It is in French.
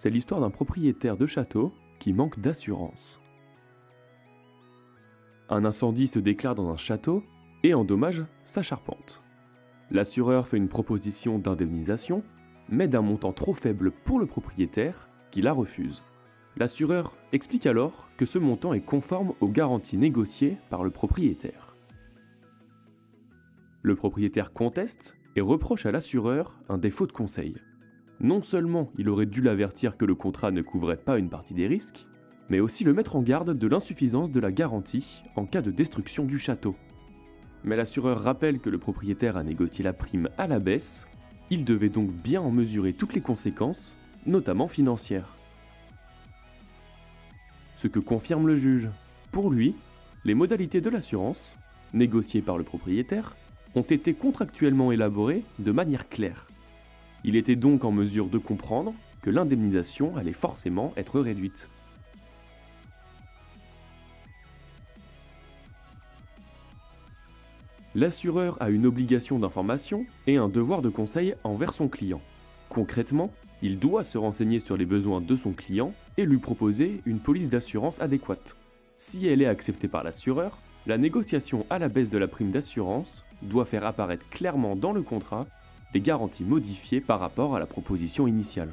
c'est l'histoire d'un propriétaire de château qui manque d'assurance. Un incendie se déclare dans un château et endommage sa charpente. L'assureur fait une proposition d'indemnisation, mais d'un montant trop faible pour le propriétaire qui la refuse. L'assureur explique alors que ce montant est conforme aux garanties négociées par le propriétaire. Le propriétaire conteste et reproche à l'assureur un défaut de conseil. Non seulement il aurait dû l'avertir que le contrat ne couvrait pas une partie des risques, mais aussi le mettre en garde de l'insuffisance de la garantie en cas de destruction du château. Mais l'assureur rappelle que le propriétaire a négocié la prime à la baisse, il devait donc bien en mesurer toutes les conséquences, notamment financières. Ce que confirme le juge. Pour lui, les modalités de l'assurance, négociées par le propriétaire, ont été contractuellement élaborées de manière claire. Il était donc en mesure de comprendre que l'indemnisation allait forcément être réduite. L'assureur a une obligation d'information et un devoir de conseil envers son client. Concrètement, il doit se renseigner sur les besoins de son client et lui proposer une police d'assurance adéquate. Si elle est acceptée par l'assureur, la négociation à la baisse de la prime d'assurance doit faire apparaître clairement dans le contrat les garanties modifiées par rapport à la proposition initiale.